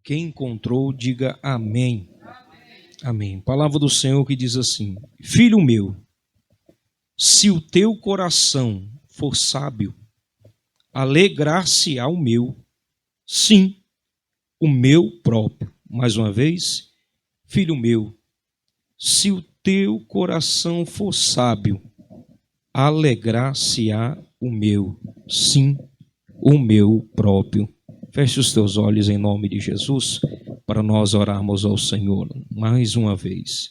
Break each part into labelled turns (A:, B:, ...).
A: Quem encontrou, diga amém. Amém. Palavra do Senhor que diz assim: Filho meu, se o teu coração for sábio, alegrar-se-á o meu, sim, o meu próprio. Mais uma vez, filho meu, se o teu coração for sábio, alegrar-se-á o meu, sim, o meu próprio. Feche os teus olhos em nome de Jesus, para nós orarmos ao Senhor mais uma vez.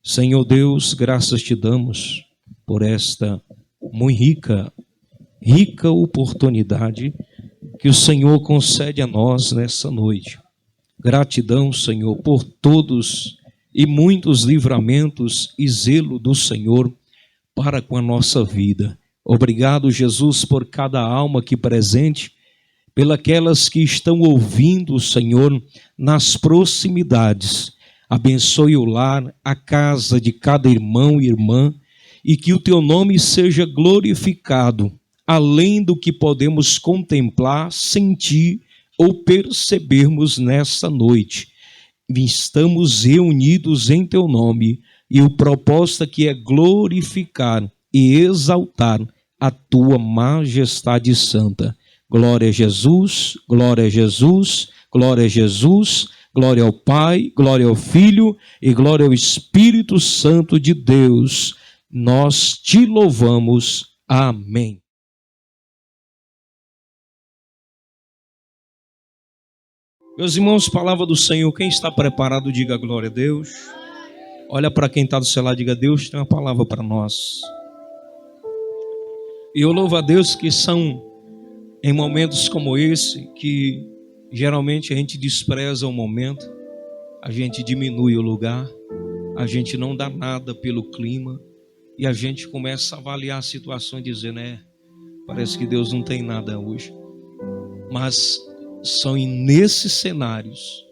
A: Senhor Deus, graças te damos por esta muito rica oportunidade que o Senhor concede a nós nessa noite. Gratidão, Senhor, por todos e muitos livramentos e zelo do Senhor para com a nossa vida. Obrigado, Jesus, por cada alma aqui presente, pelas que estão ouvindo o Senhor nas proximidades. Abençoe o lar, a casa de cada irmão e irmã, e que o teu nome seja glorificado, além do que podemos contemplar, sentir ou percebermos nessa noite. Estamos reunidos em teu nome, e o propósito aqui é glorificar e exaltar a tua majestade santa. Glória a Jesus, glória a Jesus, glória a Jesus, glória ao Pai, glória ao Filho e glória ao Espírito Santo de Deus. Nós te louvamos. Amém. Meus irmãos, palavra do Senhor, quem está preparado, diga glória a Deus. Olha para quem está do seu lado, diga: Deus tem uma palavra para nós. E eu louvo a Deus que são em momentos como esse que geralmente a gente despreza o momento, a gente diminui o lugar, a gente não dá nada pelo clima e a gente começa a avaliar a situação e dizer, né, parece que Deus não tem nada hoje. Mas são nesses cenários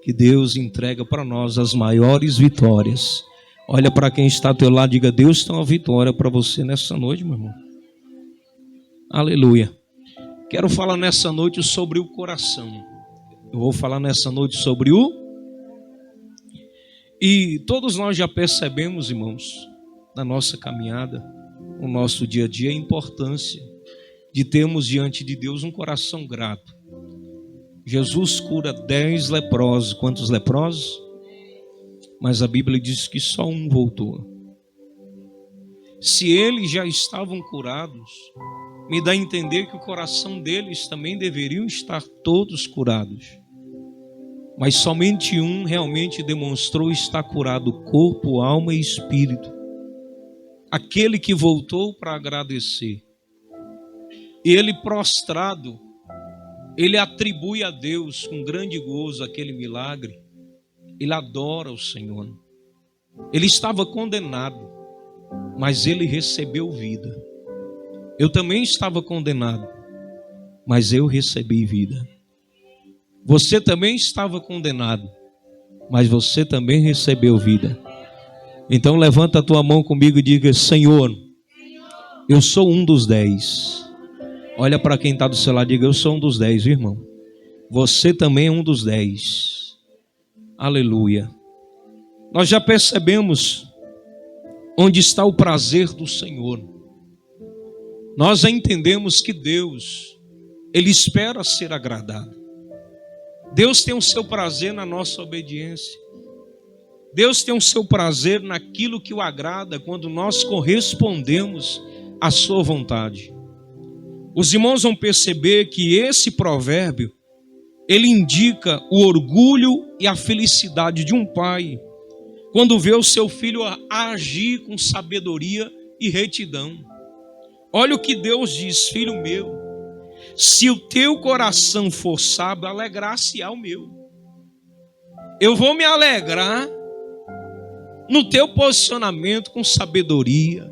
A: que Deus entrega para nós as maiores vitórias. Olha para quem está ao teu lado, diga: Deus tem uma vitória para você nessa noite, meu irmão. Aleluia. Quero falar nessa noite sobre o coração. Eu vou falar nessa noite sobre E todos nós já percebemos, irmãos, na nossa caminhada, no nosso dia a dia, a importância de termos diante de Deus um coração grato. Jesus cura 10 leprosos. Quantos leprosos? Mas a Bíblia diz que só um voltou. Se eles já estavam curados, me dá a entender que o coração deles também deveriam estar todos curados. Mas somente um realmente demonstrou estar curado, corpo, alma e espírito. Aquele que voltou para agradecer. Ele prostrado, ele atribui a Deus com grande gozo aquele milagre. Ele adora o Senhor. Ele estava condenado, mas ele recebeu vida. Eu também estava condenado, mas eu recebi vida. Você também estava condenado, mas você também recebeu vida. Então levanta a tua mão comigo e diga: Senhor, eu sou um dos 10. Olha para quem está do seu lado e diga: eu sou um dos 10, irmão. Você também é um dos 10. Aleluia. Nós já percebemos onde está o prazer do Senhor. Nós já entendemos que Deus, Ele espera ser agradado. Deus tem o seu prazer na nossa obediência. Deus tem o seu prazer naquilo que o agrada quando nós correspondemos à sua vontade. Os irmãos vão perceber que esse provérbio, ele indica o orgulho e a felicidade de um pai quando vê o seu filho agir com sabedoria e retidão. Olha o que Deus diz: filho meu, se o teu coração for sábio, alegrar-se-á o meu. Eu vou me alegrar no teu posicionamento com sabedoria.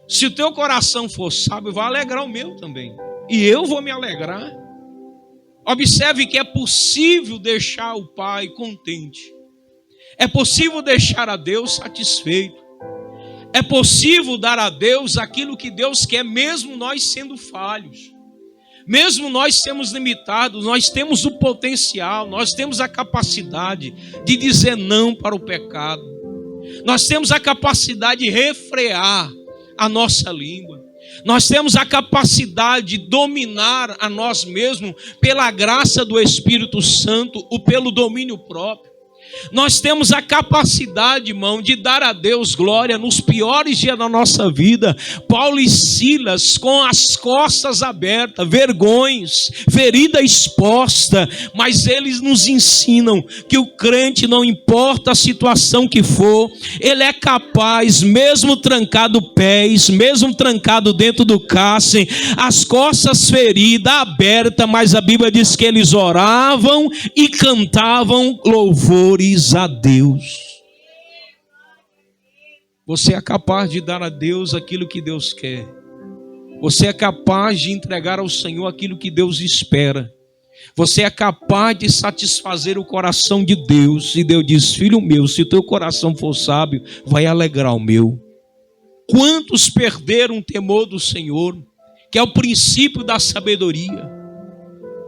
A: Se o teu coração for sábio, vai alegrar o meu também. E eu vou me alegrar. Observe que é possível deixar o Pai contente. É possível deixar a Deus satisfeito. É possível dar a Deus aquilo que Deus quer, mesmo nós sendo falhos. Mesmo nós sermos limitados, nós temos o potencial, nós temos a capacidade de dizer não para o pecado. Nós temos a capacidade de refrear a nossa língua. Nós temos a capacidade de dominar a nós mesmos pela graça do Espírito Santo ou pelo domínio próprio. Nós temos a capacidade, irmão, de dar a Deus glória nos piores dias da nossa vida. Paulo e Silas com as costas abertas, vergonhas, ferida exposta, mas eles nos ensinam que o crente, não importa a situação que for, ele é capaz, mesmo trancado pés, mesmo trancado dentro do cárcere, as costas feridas, abertas, mas a Bíblia diz que eles oravam e cantavam louvores a Deus. Você é capaz de dar a Deus aquilo que Deus quer. Você é capaz de entregar ao Senhor aquilo que Deus espera. Você é capaz de satisfazer o coração de Deus. E Deus diz: filho meu, se o teu coração for sábio, vai alegrar o meu. Quantos perderam o temor do Senhor, que é o princípio da sabedoria?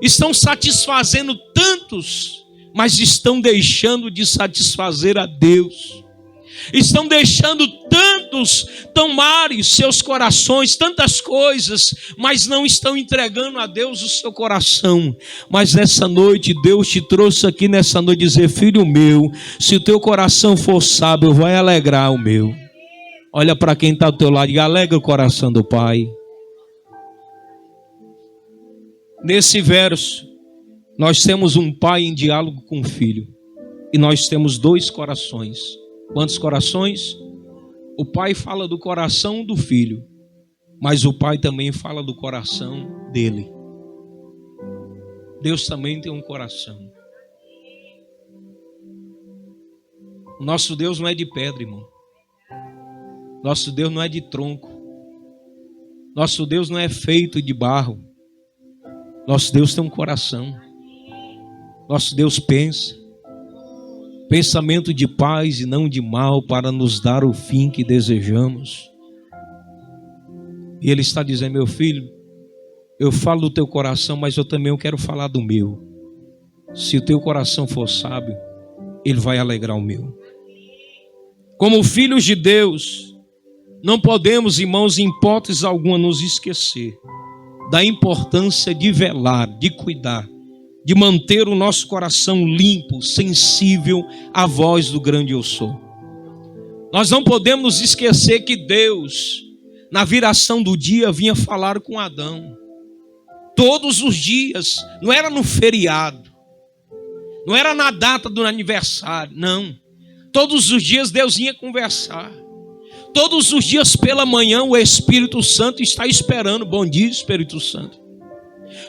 A: Estão satisfazendo tantos, mas estão deixando de satisfazer a Deus. Estão deixando tantos tomarem seus corações, tantas coisas, mas não estão entregando a Deus o seu coração. Mas nessa noite, Deus te trouxe aqui nessa noite dizer: filho meu, se o teu coração for sábio, vai alegrar o meu. Olha para quem está do teu lado e alegra o coração do Pai. Nesse verso, nós temos um pai em diálogo com o filho. E nós temos dois corações. Quantos corações? O pai fala do coração do filho, mas o pai também fala do coração dele. Deus também tem um coração. O nosso Deus não é de pedra, irmão. Nosso Deus não é de tronco. Nosso Deus não é feito de barro. Nosso Deus tem um coração. Nosso Deus pensa, pensamento de paz e não de mal, para nos dar o fim que desejamos. E Ele está dizendo: meu filho, eu falo do teu coração, mas eu também quero falar do meu. Se o teu coração for sábio, ele vai alegrar o meu. Como filhos de Deus, não podemos, irmãos, em hipótese alguma, nos esquecer da importância de velar, de cuidar, de manter o nosso coração limpo, sensível à voz do grande eu sou. Nós não podemos nos esquecer que Deus, na viração do dia, vinha falar com Adão. Todos os dias, não era no feriado, não era na data do aniversário, não. Todos os dias Deus vinha conversar. Todos os dias pela manhã o Espírito Santo está esperando. Bom dia, Espírito Santo.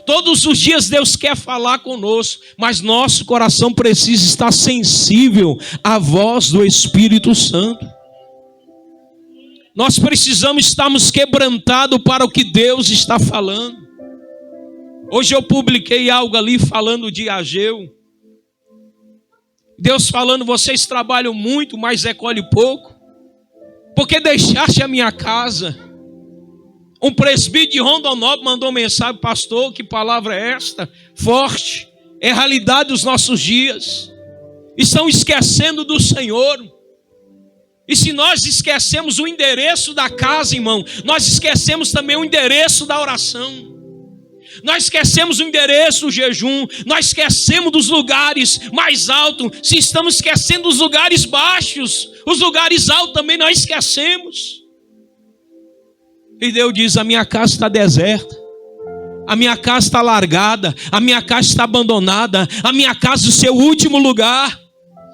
A: Todos os dias Deus quer falar conosco, mas nosso coração precisa estar sensível à voz do Espírito Santo. Nós precisamos estarmos quebrantados para o que Deus está falando. Hoje eu publiquei algo ali falando de Ageu. Deus falando: vocês trabalham muito, mas recolhem pouco. Porque deixaste a minha casa? Um presbítero de Rondonópolis mandou mensagem: pastor, que palavra é esta? Forte, é a realidade dos nossos dias. Estão esquecendo do Senhor. E se nós esquecemos o endereço da casa, irmão, nós esquecemos também o endereço da oração. Nós esquecemos o endereço do jejum. Nós esquecemos dos lugares mais altos. Se estamos esquecendo dos lugares baixos, os lugares altos também nós esquecemos. E Deus diz: a minha casa está deserta, a minha casa está largada, a minha casa está abandonada, a minha casa é o seu último lugar.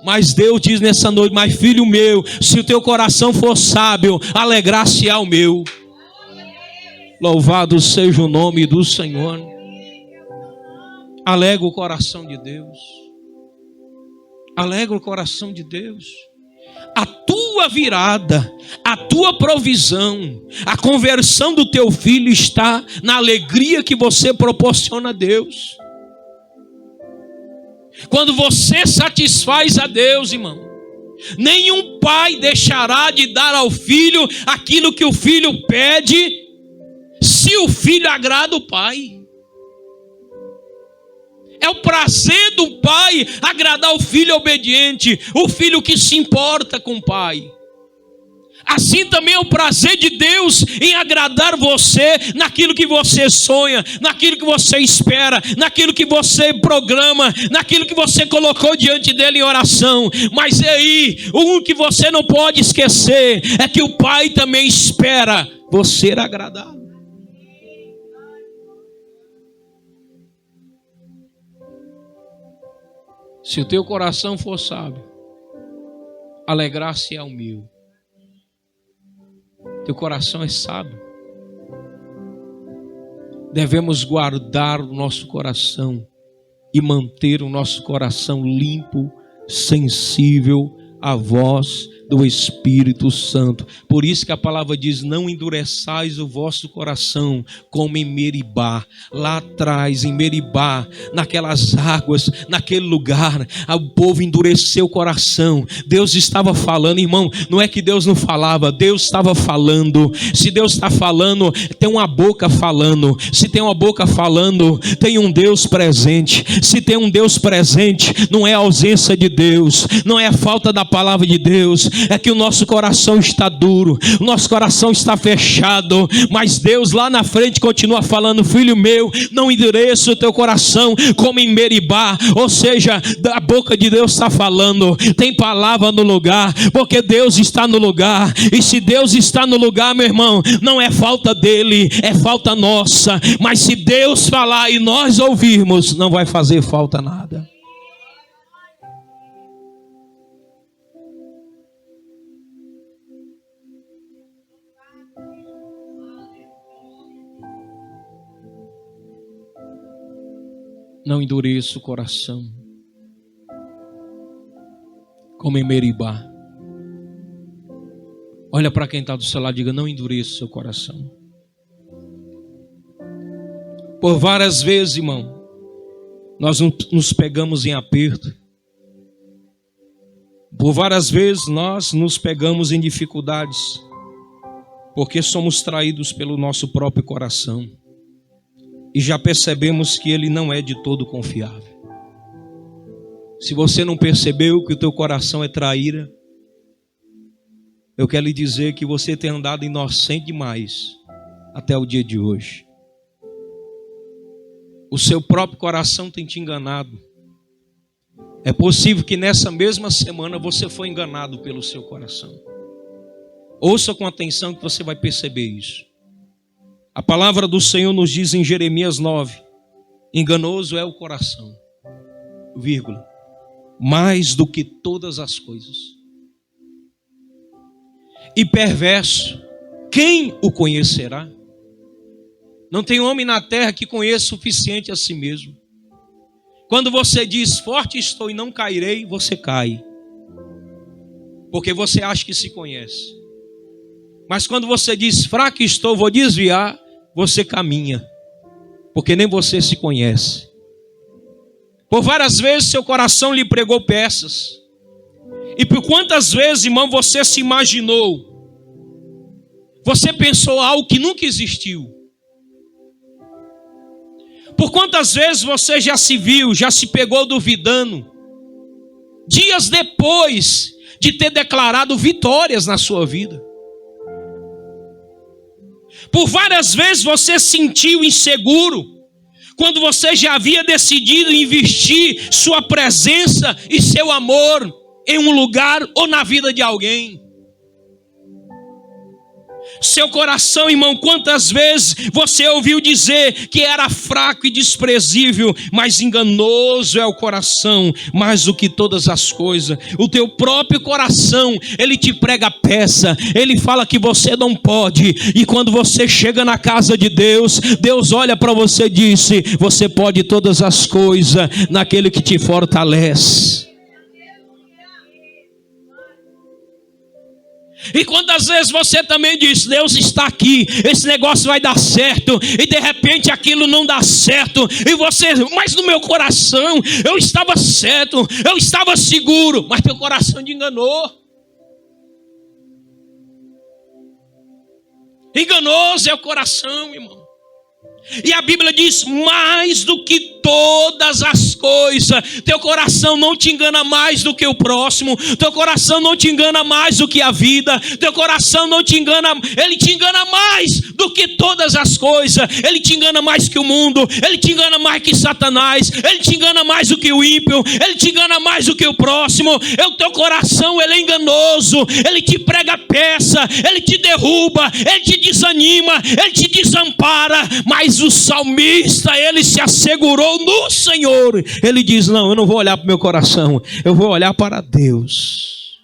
A: Mas Deus diz nessa noite: mas filho meu, se o teu coração for sábio, alegrar-se-á o meu. Louvado seja o nome do Senhor. Alegra o coração de Deus. Alegra o coração de Deus. A tua virada, a tua provisão, a conversão do teu filho está na alegria que você proporciona a Deus. Quando você satisfaz a Deus, irmão, nenhum pai deixará de dar ao filho aquilo que o filho pede, se o filho agrada o pai. É o prazer do pai agradar o filho obediente, o filho que se importa com o pai. Assim também é o prazer de Deus em agradar você naquilo que você sonha, naquilo que você espera, naquilo que você programa, naquilo que você colocou diante dele em oração. Mas aí, o que você não pode esquecer é que o pai também espera você agradar. Se o teu coração for sábio, alegrar-se é o meu. Teu coração é sábio. Devemos guardar o nosso coração e manter o nosso coração limpo, sensível à voz do Espírito Santo. Por isso que a palavra diz: não endureçais o vosso coração como em Meribá. Lá atrás, em Meribá, naquelas águas, naquele lugar, o povo endureceu o coração. Deus estava falando, irmão. Não é que Deus não falava, Deus estava falando. Se Deus está falando, tem uma boca falando. Se tem uma boca falando, tem um Deus presente. Se tem um Deus presente, não é a ausência de Deus, não é a falta da palavra de Deus, é que o nosso coração está duro, o nosso coração está fechado, mas Deus lá na frente continua falando: filho meu, não endureça o teu coração como em Meribá. Ou seja, a boca de Deus está falando, tem palavra no lugar, porque Deus está no lugar. E se Deus está no lugar, meu irmão, não é falta dele, é falta nossa. Mas se Deus falar e nós ouvirmos, não vai fazer falta nada. Não endureça o coração como em Meribá. Olha para quem está do seu lado e diga: não endureça o seu coração. Por várias vezes, irmão, nós nos pegamos em aperto. Por várias vezes nós nos pegamos em dificuldades, porque somos traídos pelo nosso próprio coração. E já percebemos que ele não é de todo confiável. Se você não percebeu que o teu coração é traíra, eu quero lhe dizer que você tem andado inocente demais até o dia de hoje. O seu próprio coração tem te enganado. É possível que nessa mesma semana você foi enganado pelo seu coração. Ouça com atenção que você vai perceber isso. A palavra do Senhor nos diz em Jeremias 9: enganoso é o coração, vírgula, mais do que todas as coisas. E perverso, quem o conhecerá? Não tem homem na terra que conheça o suficiente a si mesmo. Quando você diz forte estou e não cairei, você cai, porque você acha que se conhece. Mas quando você diz fraco estou, vou desviar, você caminha, porque nem você se conhece. Por várias vezes seu coração lhe pregou peças. E por quantas vezes, irmão, você se imaginou? Você pensou algo que nunca existiu. Por quantas vezes você já se viu, já se pegou duvidando, dias depois de ter declarado vitórias na sua vida? Por várias vezes você se sentiu inseguro, quando você já havia decidido investir sua presença e seu amor em um lugar ou na vida de alguém. Seu coração, irmão, quantas vezes você ouviu dizer que era fraco e desprezível, mas enganoso é o coração, mais do que todas as coisas. O teu próprio coração, ele te prega peça, ele fala que você não pode, e quando você chega na casa de Deus, Deus olha para você e diz: você pode todas as coisas naquele que te fortalece. E quantas vezes você também diz: Deus está aqui, esse negócio vai dar certo, e de repente aquilo não dá certo, e você, mas no meu coração eu estava certo, eu estava seguro, mas teu coração te enganou. Enganoso é o coração, irmão. E a Bíblia diz, mais do que todas as coisas, teu coração não te engana mais do que o próximo, teu coração não te engana mais do que a vida, teu coração não te engana, ele te engana mais do que todas as coisas, ele te engana mais que o mundo, ele te engana mais que Satanás, ele te engana mais do que o ímpio, ele te engana mais do que o próximo. O teu coração, ele é enganoso, ele te prega peça, ele te derruba, ele te desanima, ele te desampara, mas o salmista, ele se assegurou no Senhor. Ele diz, não, eu não vou olhar para o meu coração, eu vou olhar para Deus.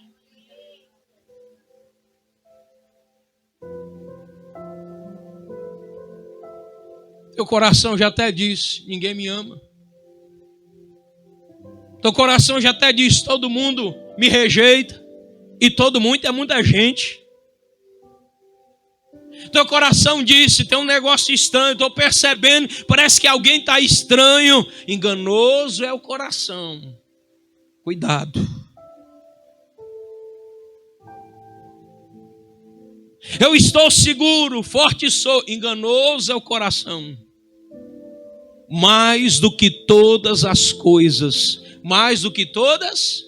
A: Teu coração já até diz, ninguém me ama. Teu coração já até diz, todo mundo me rejeita. E todo mundo é muita gente. Teu coração disse, tem um negócio estranho, estou percebendo, parece que alguém está estranho. Enganoso é o coração. Cuidado. Eu estou seguro, forte sou. Enganoso é o coração. Mais do que todas as coisas. Mais do que todas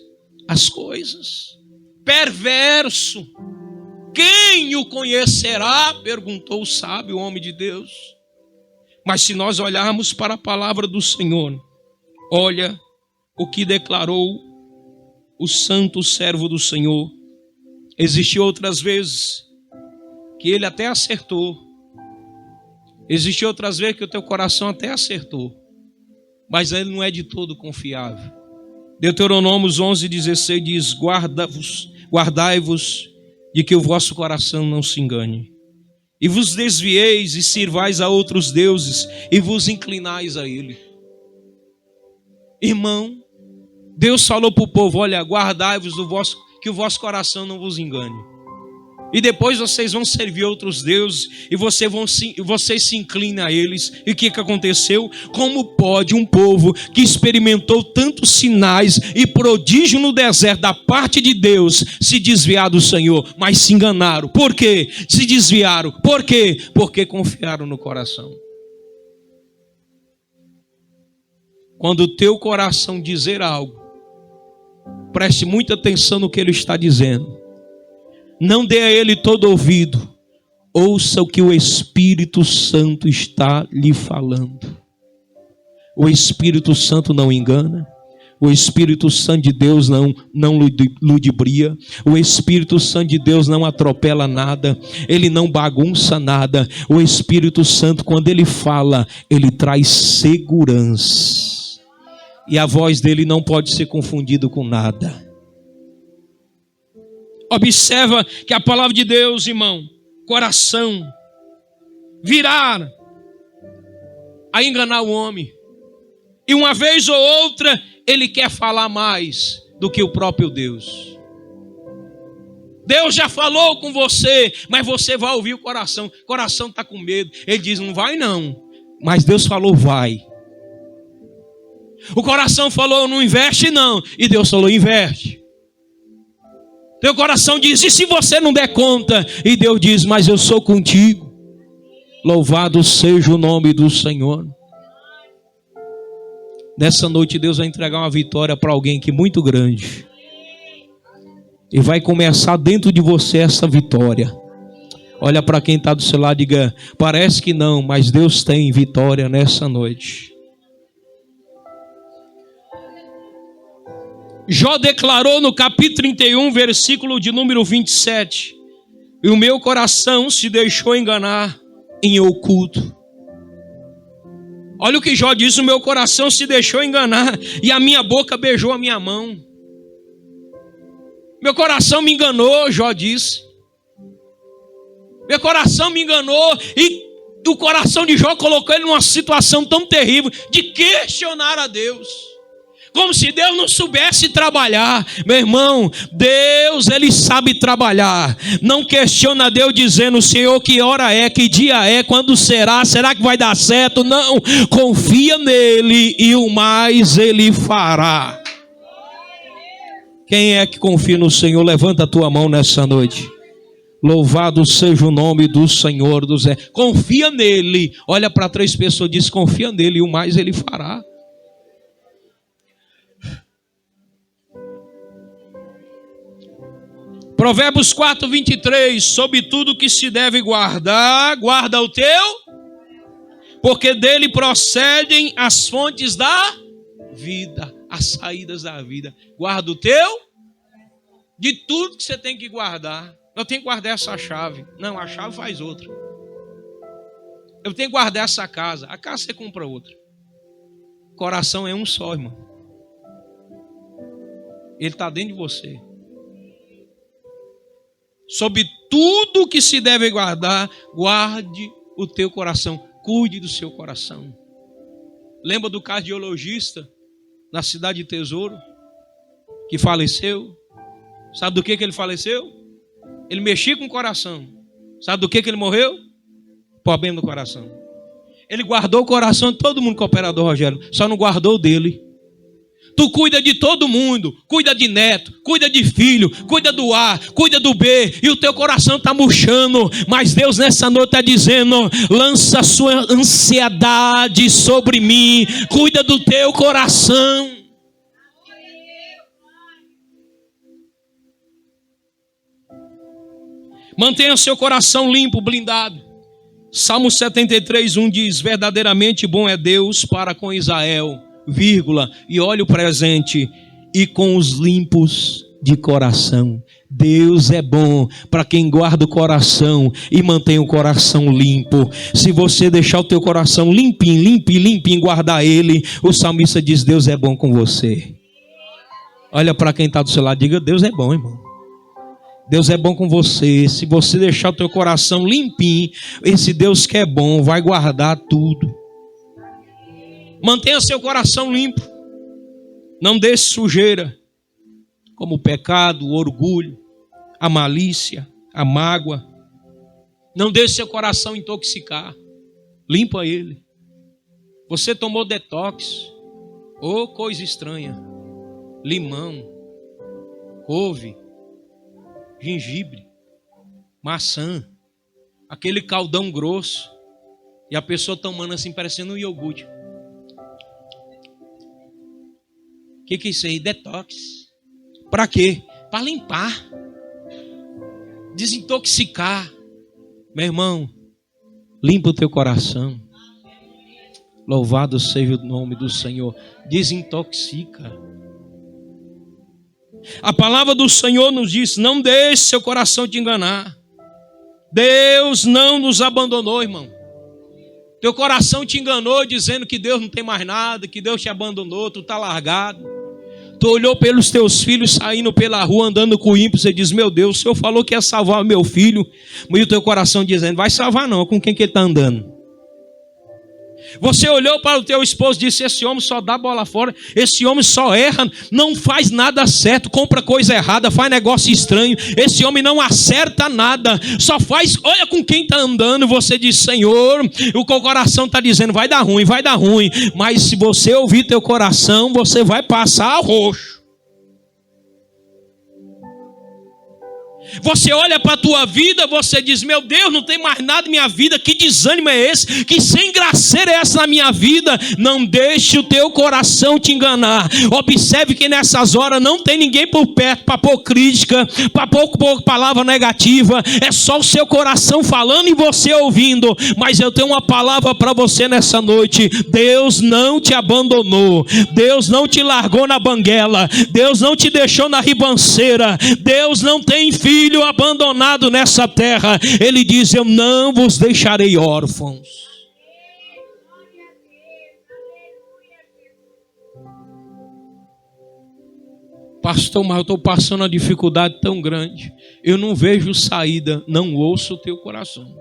A: as coisas. Perverso. Quem o conhecerá? Perguntou o sábio, o homem de Deus. Mas se nós olharmos para a palavra do Senhor, olha o que declarou o santo servo do Senhor. Existiu outras vezes que ele até acertou. Existiu outras vezes que o teu coração até acertou. Mas ele não é de todo confiável. Deuteronômio 11:16 diz, guardai-vos de que o vosso coração não se engane. E vos desvieis e sirvais a outros deuses e vos inclinais a ele. Irmão, Deus falou para o povo, olha, guardai-vos que o vosso coração não vos engane. E depois vocês vão servir outros deuses e vocês se inclinam a eles. E o que aconteceu? Como pode um povo que experimentou tantos sinais e prodígio no deserto da parte de Deus se desviar do Senhor? Mas se enganaram. Por quê? Se desviaram. Por quê? Porque confiaram no coração. Quando o teu coração dizer algo, preste muita atenção no que ele está dizendo. Não dê a ele todo ouvido. Ouça o que o Espírito Santo está lhe falando. O Espírito Santo não engana. O Espírito Santo de Deus não ludibria. O Espírito Santo de Deus não atropela nada. Ele não bagunça nada. O Espírito Santo, quando ele fala, ele traz segurança. E a voz dele não pode ser confundida com nada. Observa que a palavra de Deus, irmão, coração, virar a enganar o homem. E uma vez ou outra, ele quer falar mais do que o próprio Deus. Deus já falou com você, mas você vai ouvir o coração. O coração está com medo. Ele diz, não vai não. Mas Deus falou, vai. O coração falou, não investe não. E Deus falou, investe. Teu coração diz, e se você não der conta? E Deus diz, mas eu sou contigo. Louvado seja o nome do Senhor. Nessa noite Deus vai entregar uma vitória para alguém que é muito grande. E vai começar dentro de você essa vitória. Olha para quem está do seu lado e diga, parece que não, mas Deus tem vitória nessa noite. Jó declarou no capítulo 31, versículo de número 27. E o meu coração se deixou enganar em oculto. Olha o que Jó diz, o meu coração se deixou enganar e a minha boca beijou a minha mão. Meu coração me enganou, Jó disse. Meu coração me enganou e o coração de Jó colocou ele numa situação tão terrível de questionar a Deus. Como se Deus não soubesse trabalhar. Meu irmão, Deus, Ele sabe trabalhar. Não questiona Deus dizendo, Senhor, que hora é, que dia é, quando será, será que vai dar certo? Não, confia nele e o mais Ele fará. Quem é que confia no Senhor? Levanta a tua mão nessa noite. Louvado seja o nome do Senhor dos Exércitos. Confia nele. Olha para 3 pessoas e diz: confia nele e o mais ele fará. Provérbios 4, 23. Sobre tudo que se deve guardar, guarda o teu, porque dele procedem as fontes da vida, as saídas da vida. Guarda o teu, de tudo que você tem que guardar. Eu tenho que guardar essa chave. Não, a chave faz outra. Eu tenho que guardar essa casa. A casa você compra outra. Coração é um só, irmão. Ele está dentro de você. Sobre tudo que se deve guardar, guarde o teu coração. Cuide do seu coração. Lembra do cardiologista na cidade de Tesouro, que faleceu? Sabe do que ele faleceu? Ele mexia com o coração. Sabe do que ele morreu? Problema no coração. Ele guardou o coração de todo mundo com o operador Rogério, só não guardou o dele. Tu cuida de todo mundo, cuida de neto, cuida de filho, cuida do A, cuida do B, e o teu coração está murchando. Mas Deus nessa noite está dizendo: lança a sua ansiedade sobre mim, cuida do teu coração. Mantenha seu coração limpo, blindado. Salmo 73, 1 diz: verdadeiramente bom é Deus para com Israel, vírgula, e olha o presente, e com os limpos de coração. Deus é bom para quem guarda o coração e mantém o coração limpo. Se você deixar o teu coração limpinho, limpinho, limpinho, guardar ele, o salmista diz: Deus é bom com você. Olha para quem está do seu lado, diga: Deus é bom, irmão. Deus é bom com você. Se você deixar o teu coração limpinho, esse Deus que é bom vai guardar tudo. Mantenha seu coração limpo. Não deixe sujeira, como o pecado, o orgulho, a malícia, a mágoa. Não deixe seu coração intoxicar. Limpa ele. Você tomou detox. Oh, coisa estranha. Limão, couve, gengibre, maçã, aquele caldão grosso, e a pessoa tomando assim, parecendo um iogurte. O que é isso aí? Detox. Para quê? Para limpar, desintoxicar. Meu irmão, limpa o teu coração. Louvado seja o nome do Senhor. Desintoxica. A palavra do Senhor nos diz: não deixe seu coração te enganar. Deus não nos abandonou, irmão. Teu coração te enganou dizendo que Deus não tem mais nada, que Deus te abandonou, tu está largado. Tu olhou pelos teus filhos saindo pela rua, andando com ímpio, você diz: meu Deus, o Senhor falou que ia salvar meu filho. E o teu coração dizendo: vai salvar não, com quem que ele está andando? Você olhou para o teu esposo e disse: esse homem só dá bola fora, esse homem só erra, não faz nada certo, compra coisa errada, faz negócio estranho, esse homem não acerta nada, só faz, olha com quem está andando. Você diz: Senhor, o coração está dizendo: vai dar ruim, mas se você ouvir teu coração, você vai passar roxo. Você olha para a tua vida, você diz: meu Deus, não tem mais nada na minha vida, que desânimo é esse, que sem graceira é essa na minha vida. Não deixe o teu coração te enganar. Observe que nessas horas não tem ninguém por perto para pôr crítica, para pôr palavra negativa, é só o seu coração falando e você ouvindo. Mas eu tenho uma palavra para você nessa noite: Deus não te abandonou, Deus não te largou na banguela, Deus não te deixou na ribanceira, Deus não tem filho abandonado nessa terra. Ele diz: eu não vos deixarei órfãos. Pastor, mas eu estou passando uma dificuldade tão grande, eu não vejo saída. Não ouça o teu coração,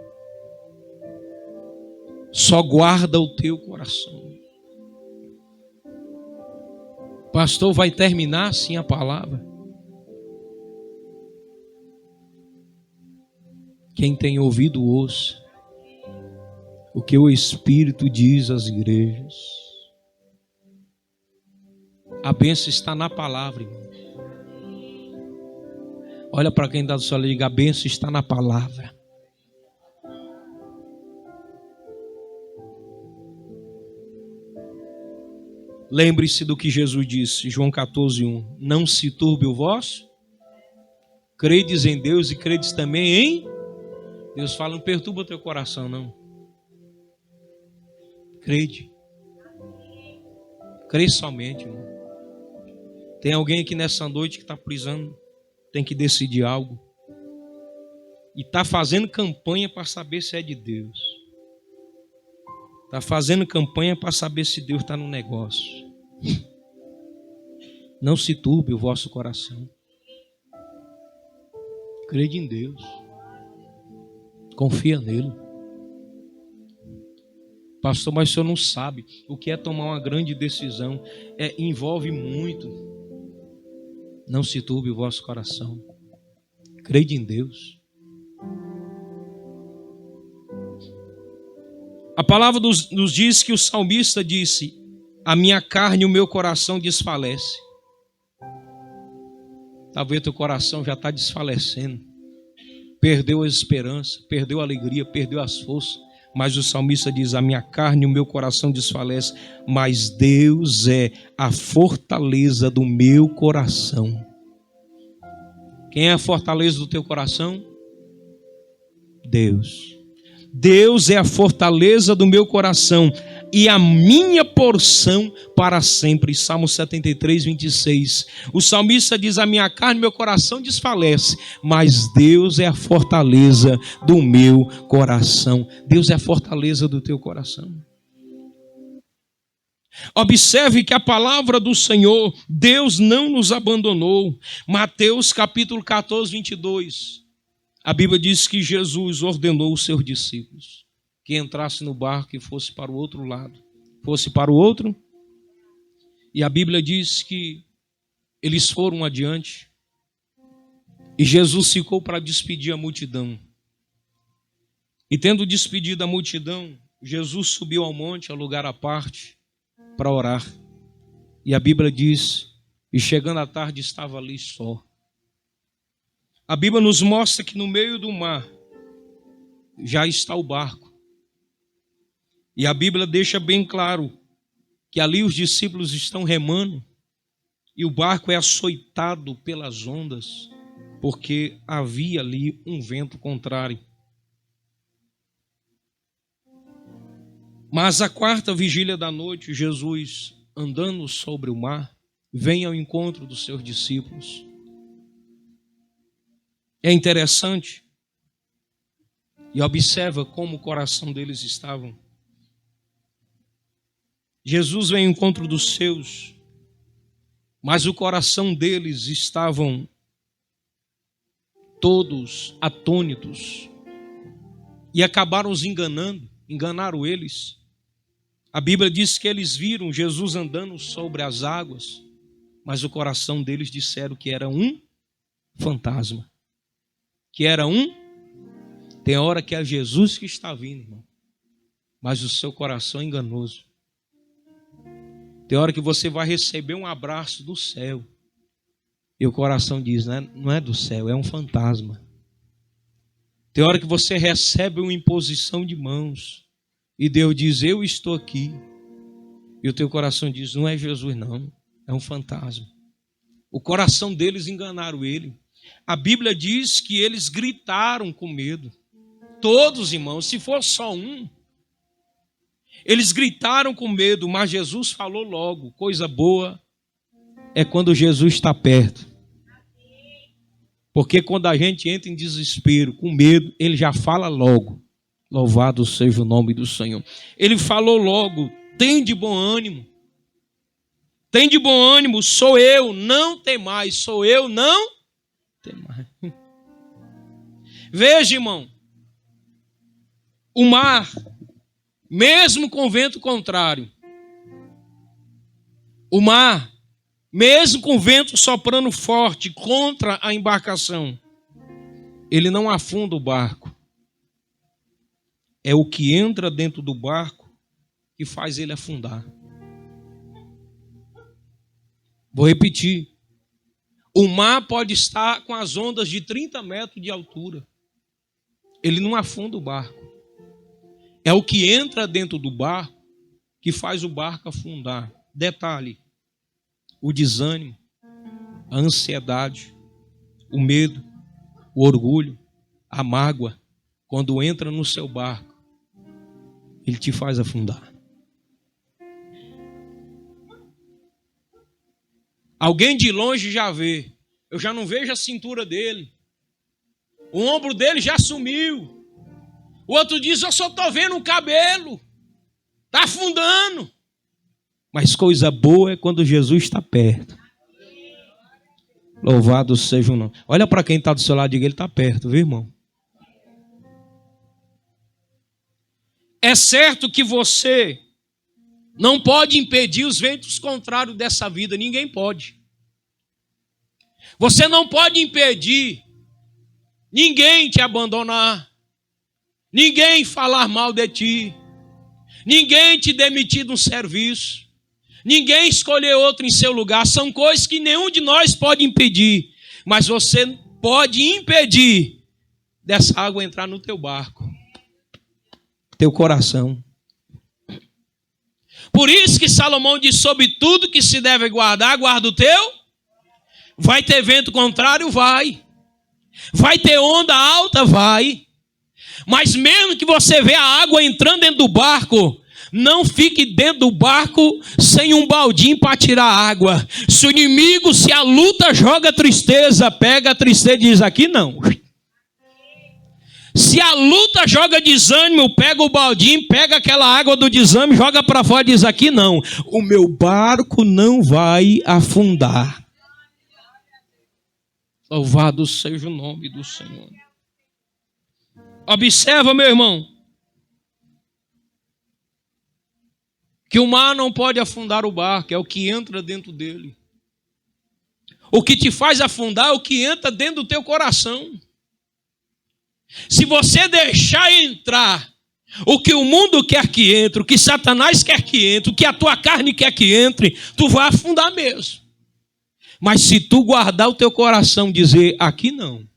A: só guarda o teu coração. Pastor, vai terminar assim a palavra? Quem tem ouvido, ouça o que o Espírito diz às igrejas. A bênção está na palavra, irmão. Olha para quem está do seu lado e diga: a bênção está na palavra. Lembre-se do que Jesus disse, João 14:1. Não se turbe o vosso. Credes em Deus e credes também em Deus. Fala, não perturba o teu coração, não. Crede. Crê somente, irmão. Tem alguém aqui nessa noite que está precisando, tem que decidir algo. E está fazendo campanha para saber se é de Deus. Está fazendo campanha para saber se Deus está no negócio. Não se turbe o vosso coração. Crede em Deus. Confia nele. Pastor, mas o senhor não sabe o que é tomar uma grande decisão. Envolve muito. Não se turbe o vosso coração. Crede em Deus. A palavra nos diz que o salmista disse: a minha carne e o meu coração desfalece. Talvez teu coração já está desfalecendo. Perdeu a esperança, perdeu a alegria, perdeu as forças. Mas o salmista diz: a minha carne e o meu coração desfalece, mas Deus é a fortaleza do meu coração. Quem é a fortaleza do teu coração? Deus. Deus é a fortaleza do meu coração e a minha porção para sempre. Salmo 73:26. O salmista diz: a minha carne e meu coração desfalece, mas Deus é a fortaleza do meu coração. Deus é a fortaleza do teu coração. Observe que a palavra do Senhor, Deus não nos abandonou. Mateus capítulo 14:22. A Bíblia diz que Jesus ordenou os seus discípulos que entrasse no barco e fosse para o outro lado. Fosse para o outro. E a Bíblia diz que eles foram adiante. E Jesus ficou para despedir a multidão. E tendo despedido a multidão, Jesus subiu ao monte, ao lugar à parte, para orar. E a Bíblia diz, e chegando à tarde estava ali só. A Bíblia nos mostra que no meio do mar já está o barco. E a Bíblia deixa bem claro que ali os discípulos estão remando e o barco é açoitado pelas ondas, porque havia ali um vento contrário. Mas à quarta vigília da noite, Jesus, andando sobre o mar, vem ao encontro dos seus discípulos. É interessante, e observa como o coração deles estava. Jesus vem ao encontro dos seus, mas o coração deles estavam todos atônitos e acabaram os enganando, enganaram eles. A Bíblia diz que eles viram Jesus andando sobre as águas, mas o coração deles disseram que era um fantasma. Que era tem hora que é Jesus que está vindo, irmão, mas o seu coração é enganoso. Tem hora que você vai receber um abraço do céu e o coração diz, não é do céu, é um fantasma. Tem hora que você recebe uma imposição de mãos e Deus diz, eu estou aqui, e o teu coração diz, não é Jesus não, é um fantasma. O coração deles enganaram ele. A Bíblia diz que eles gritaram com medo. Todos, irmãos, se for só um. Eles gritaram com medo, mas Jesus falou logo. Coisa boa é quando Jesus está perto. Porque quando a gente entra em desespero, com medo, ele já fala logo. Louvado seja o nome do Senhor. Ele falou logo, tem de bom ânimo. Tem de bom ânimo, sou eu, não tem mais. Sou eu, não tem mais. Veja, irmão, o mar, mesmo com vento contrário, o mar, mesmo com vento soprando forte contra a embarcação, ele não afunda o barco. É o que entra dentro do barco que faz ele afundar. Vou repetir. O mar pode estar com as ondas de 30 metros de altura. Ele não afunda o barco. É o que entra dentro do barco que faz o barco afundar. Detalhe: o desânimo, a ansiedade, o medo, o orgulho, a mágoa, quando entra no seu barco, ele te faz afundar. Alguém de longe já vê. Eu já não vejo a cintura dele. O ombro dele já sumiu. O outro diz: eu só estou vendo um cabelo. Está afundando. Mas coisa boa é quando Jesus está perto. Louvado seja o nome. Olha para quem está do seu lado e diga: ele está perto, viu, irmão? É certo que você não pode impedir os ventos contrários dessa vida. Ninguém pode. Você não pode impedir ninguém te abandonar, ninguém falar mal de ti, ninguém te demitir de um serviço, ninguém escolher outro em seu lugar. São coisas que nenhum de nós pode impedir, mas você pode impedir dessa água entrar no teu barco, teu coração. Por isso que Salomão diz: sobre tudo que se deve guardar, guarda o teu. Vai ter vento contrário? Vai. Vai ter onda alta? Vai. Mas mesmo que você vê a água entrando dentro do barco, não fique dentro do barco sem um baldinho para tirar água. Se o inimigo, se a luta joga tristeza, pega a tristeza e diz: aqui não. Se a luta joga desânimo, pega o baldinho, pega aquela água do desânimo, joga para fora e diz: aqui não. O meu barco não vai afundar. Louvado seja o nome do Senhor. Observa, meu irmão, que o mar não pode afundar o barco, é o que entra dentro dele. O que te faz afundar é o que entra dentro do teu coração. Se você deixar entrar o que o mundo quer que entre, o que Satanás quer que entre, o que a tua carne quer que entre, tu vai afundar mesmo. Mas se tu guardar o teu coração, dizer: aqui não,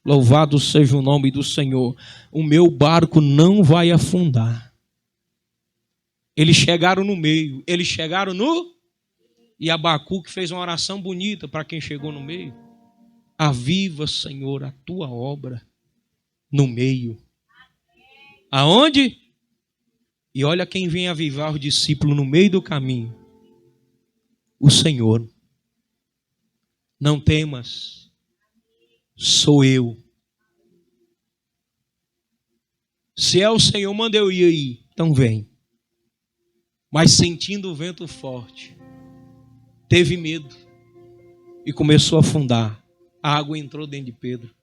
A: louvado seja o nome do Senhor, o meu barco não vai afundar. Eles chegaram no meio, eles chegaram no... E Abacuque fez uma oração bonita para quem chegou no meio. Aviva, Senhor, a tua obra no meio. Aonde? E olha quem vem avivar o discípulo no meio do caminho. O Senhor. Não temas, sou eu. Se é o Senhor, manda eu ir aí. Então vem. Mas sentindo o vento forte, teve medo e começou a afundar. A água entrou dentro de Pedro.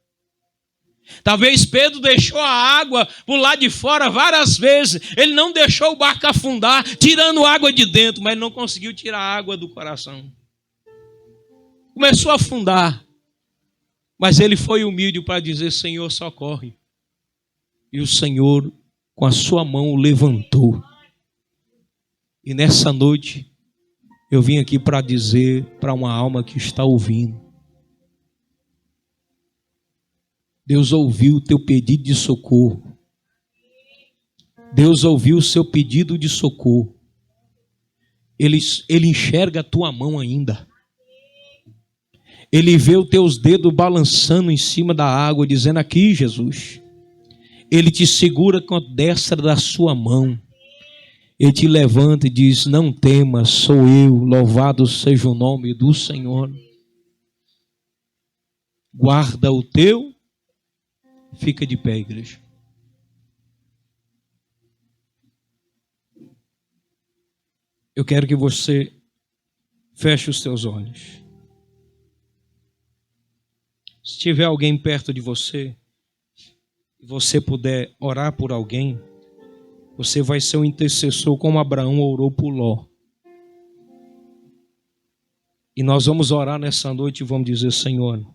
A: Talvez Pedro deixou a água por lá de fora várias vezes. Ele não deixou o barco afundar, tirando água de dentro, mas não conseguiu tirar a água do coração. Começou a afundar. Mas ele foi humilde para dizer: Senhor, socorre. E o Senhor, com a sua mão, o levantou. E nessa noite, eu vim aqui para dizer para uma alma que está ouvindo: Deus ouviu o teu pedido de socorro. Deus ouviu o seu pedido de socorro. Ele enxerga a tua mão ainda. Ele vê os teus dedos balançando em cima da água, dizendo: aqui, Jesus. Ele te segura com a destra da sua mão. Ele te levanta e diz: não temas, sou eu, louvado seja o nome do Senhor. Guarda o teu. Fica de pé, igreja. Eu quero que você feche os teus olhos. Se tiver alguém perto de você, e você puder orar por alguém, você vai ser um intercessor como Abraão orou por Ló. E nós vamos orar nessa noite e vamos dizer: Senhor,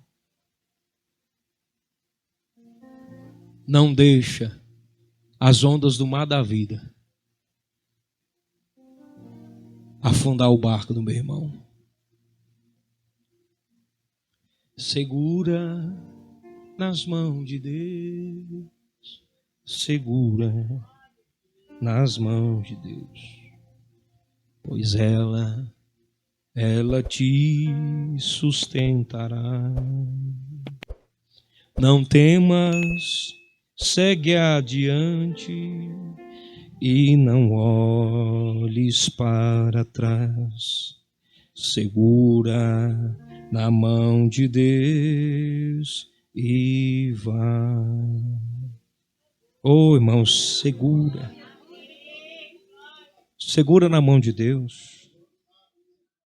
A: não deixa as ondas do mar da vida afundar o barco do meu irmão. Segura nas mãos de Deus, segura nas mãos de Deus, pois ela te sustentará. Não temas, segue adiante e não olhes para trás. Segura na mão de Deus e vá. Oh, irmãos, segura na mão de Deus.